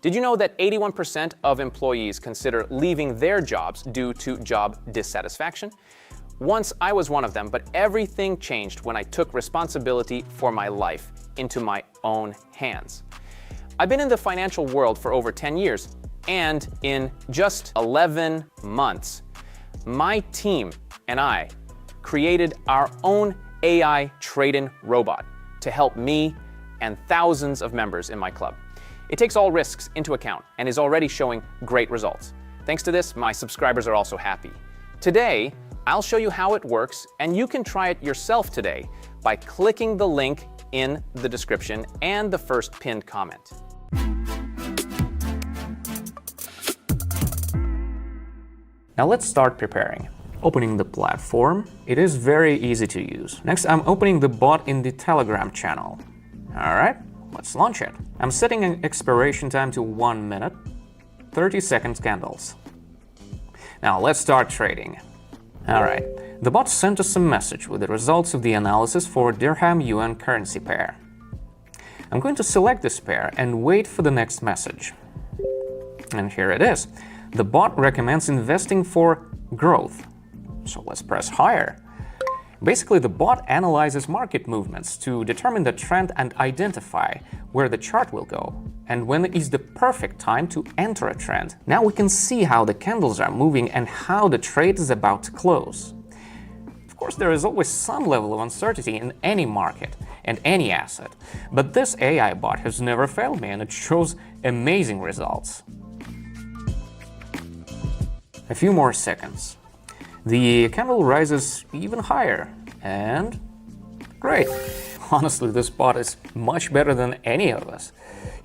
Did you know that 81% of employees consider leaving their jobs due to job dissatisfaction? Once I was one of them, but everything changed when I took responsibility for my life into my own hands. I've been in the financial world for over 10 years, and in just 11 months, my team and I created our own AI trade-in robot to help me and thousands of members in my club. It takes all risks into account and is already showing great results. Thanks to this, my subscribers are also happy. Today, I'll show you how it works, and you can try it yourself today by clicking the link in the description and the first pinned comment. Now let's start preparing. Opening the platform. It is very easy to use. Next, I'm opening the bot in the Telegram channel. All right. Let's launch it. I'm setting an expiration time to 1 minute, 30 seconds candles. Now let's start trading. All right, the bot sent us a message with the results of the analysis for dirham-yuan currency pair. I'm going to select this pair and wait for the next message. And here it is. The bot recommends investing for growth. So let's press higher. Basically, the bot analyzes market movements to determine the trend and identify where the chart will go and when is the perfect time to enter a trend. Now we can see how the candles are moving and how the trade is about to close. Of course, there is always some level of uncertainty in any market and any asset, but this AI bot has never failed me and it shows amazing results. A few more seconds. The candle rises even higher, and great! Honestly, this bot is much better than any of us.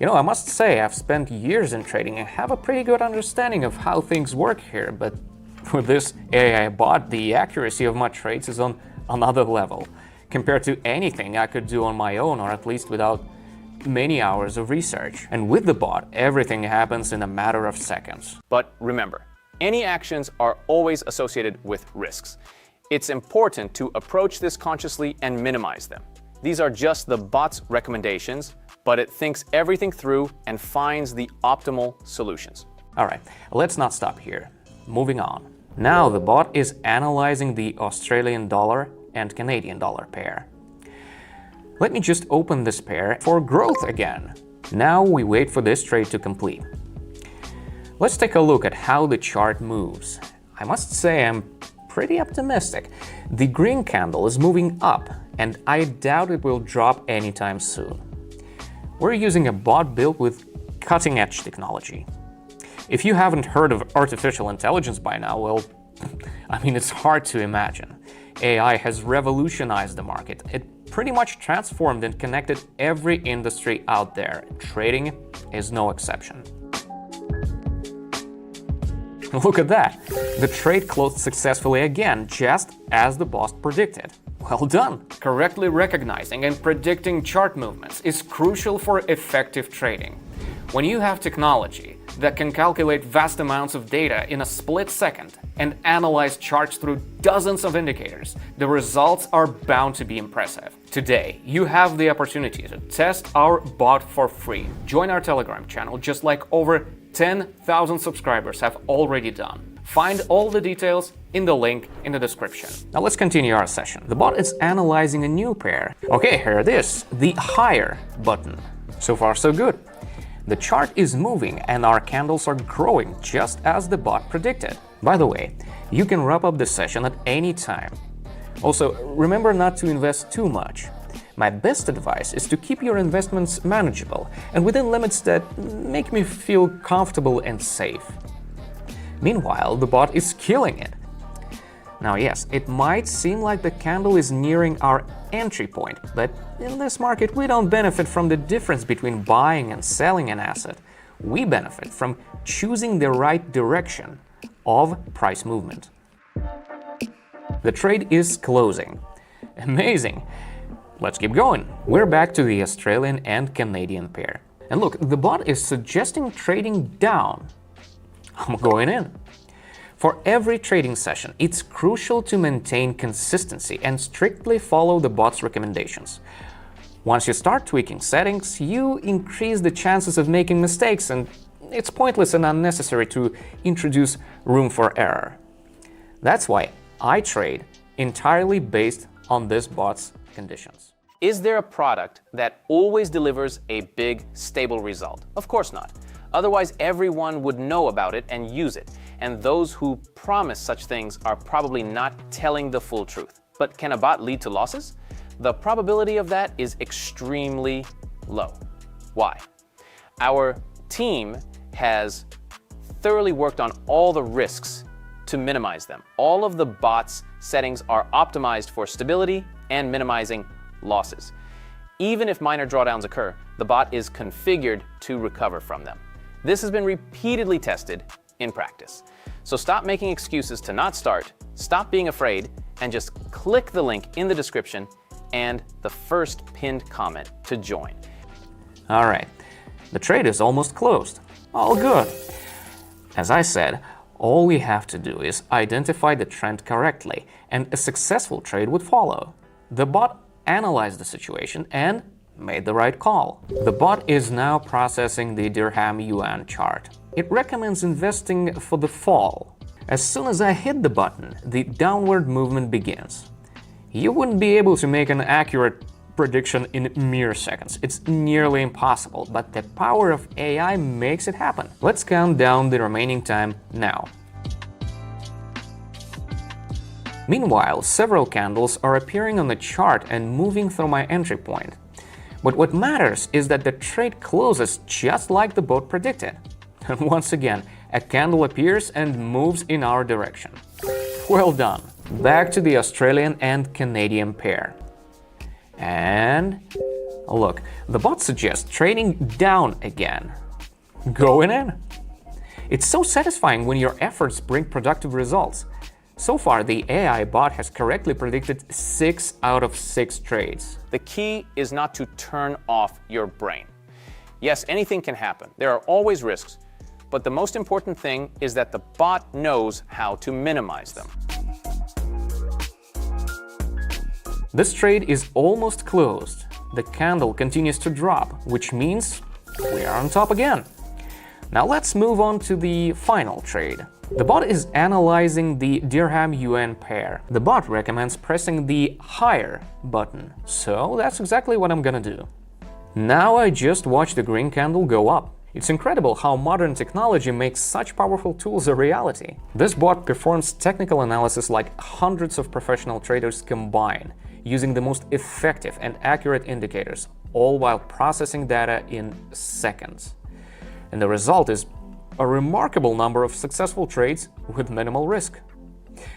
You know, I must say, I've spent years in trading and have a pretty good understanding of how things work here, but with this AI bot, the accuracy of my trades is on another level, compared to anything I could do on my own, or at least without many hours of research. And with the bot, everything happens in a matter of seconds. But remember, any actions are always associated with risks. It's important to approach this consciously and minimize them. These are just the bot's recommendations, but it thinks everything through and finds the optimal solutions. All right, let's not stop here. Moving on. Now the bot is analyzing the Australian dollar and Canadian dollar pair. Let me just open this pair for growth again. Now we wait for this trade to complete. Let's take a look at how the chart moves. I must say I'm pretty optimistic. The green candle is moving up, and I doubt it will drop anytime soon. We're using a bot built with cutting-edge technology. If you haven't heard of artificial intelligence by now, well, I mean, it's hard to imagine. AI has revolutionized the market. It pretty much transformed and connected every industry out there. Trading is no exception. Look at that! The trade closed successfully again, just as the boss predicted. Well done! Correctly recognizing and predicting chart movements is crucial for effective trading. When you have technology that can calculate vast amounts of data in a split second and analyze charts through dozens of indicators, the results are bound to be impressive. Today, you have the opportunity to test our bot for free. Join our Telegram channel just like over 10,000 subscribers have already done. Find all the details in the link in the description. Now let's continue our session. The bot is analyzing a new pair. Okay, here it is, the higher button. So far so good. The chart is moving and our candles are growing just as the bot predicted. By the way, you can wrap up the session at any time. Also, remember not to invest too much. My best advice is to keep your investments manageable and within limits that make me feel comfortable and safe. Meanwhile, the bot is killing it. Now yes, it might seem like the candle is nearing our entry point, but in this market we don't benefit from the difference between buying and selling an asset. We benefit from choosing the right direction of price movement. The trade is closing. Amazing! Let's keep going. We're back to the Australian and Canadian pair. And look, the bot is suggesting trading down. I'm going in. For every trading session, it's crucial to maintain consistency and strictly follow the bot's recommendations. Once you start tweaking settings, you increase the chances of making mistakes and it's pointless and unnecessary to introduce room for error. That's why I trade entirely based on this bot's conditions. Is there a product that always delivers a big, stable result? Of course not. Otherwise, everyone would know about it and use it. And those who promise such things are probably not telling the full truth. But can a bot lead to losses? The probability of that is extremely low. Why? Our team has thoroughly worked on all the risks to minimize them. All of the bot's settings are optimized for stability and minimizing losses. Even if minor drawdowns occur, the bot is configured to recover from them. This has been repeatedly tested in practice. So stop making excuses to not start, stop being afraid, and just click the link in the description and the first pinned comment to join. All right, the trade is almost closed. All good. As I said, all we have to do is identify the trend correctly, and a successful trade would follow. The bot analyzed the situation and made the right call. The bot is now processing the dirham yuan chart. It recommends investing for the fall. As soon as I hit the button, the downward movement begins. You wouldn't be able to make an accurate prediction in mere seconds. It's nearly impossible, but the power of AI makes it happen. Let's count down the remaining time now. Meanwhile, several candles are appearing on the chart and moving through my entry point. But what matters is that the trade closes just like the bot predicted. And once again, a candle appears and moves in our direction. Well done. Back to the Australian and Canadian pair. And look, the bot suggests trading down again. Going in. It's so satisfying when your efforts bring productive results. So far, the AI bot has correctly predicted 6 out of 6 trades. The key is not to turn off your brain. Yes, anything can happen. There are always risks, but the most important thing is that the bot knows how to minimize them. This trade is almost closed. The candle continues to drop, which means we are on top again. Now let's move on to the final trade. The bot is analyzing the dirham-yuan pair. The bot recommends pressing the higher button, so that's exactly what I'm gonna do. Now I just watched the green candle go up. It's incredible how modern technology makes such powerful tools a reality. This bot performs technical analysis like hundreds of professional traders combined, using the most effective and accurate indicators, all while processing data in seconds. And the result is a remarkable number of successful trades with minimal risk.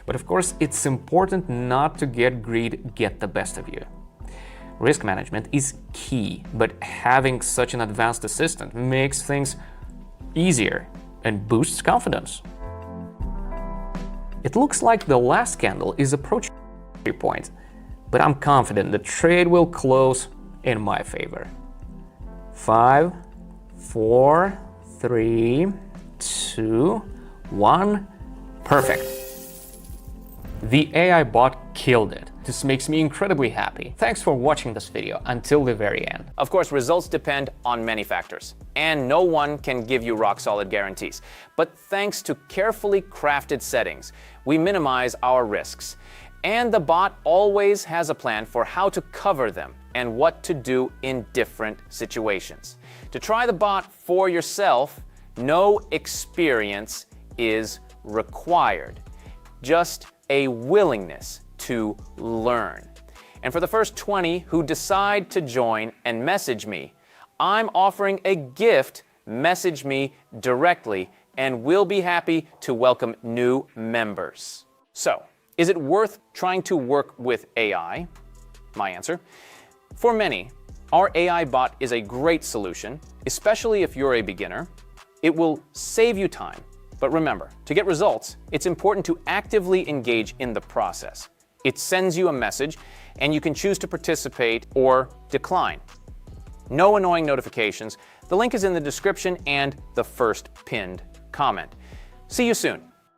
But of course, it's important not to get greed get the best of you. Risk management is key, but having such an advanced assistant makes things easier and boosts confidence. It looks like the last candle is approaching the entry point, but I'm confident the trade will close in my favor. 5, 4, 3, 2, 1. Perfect. The AI bot killed it. This makes me incredibly happy. Thanks for watching this video until the very end. Of course, results depend on many factors, and no one can give you rock-solid guarantees. But thanks to carefully crafted settings, we minimize our risks. And the bot always has a plan for how to cover them and what to do in different situations. To try the bot for yourself, no experience is required, just a willingness to learn. And for the first 20 who decide to join and message me, I'm offering a gift. Message me directly, and we'll be happy to welcome new members. So, is it worth trying to work with AI? My answer: for many, our AI bot is a great solution, especially if you're a beginner. It will save you time. But remember, to get results, it's important to actively engage in the process. It sends you a message, and you can choose to participate or decline. No annoying notifications. The link is in the description and the first pinned comment. See you soon.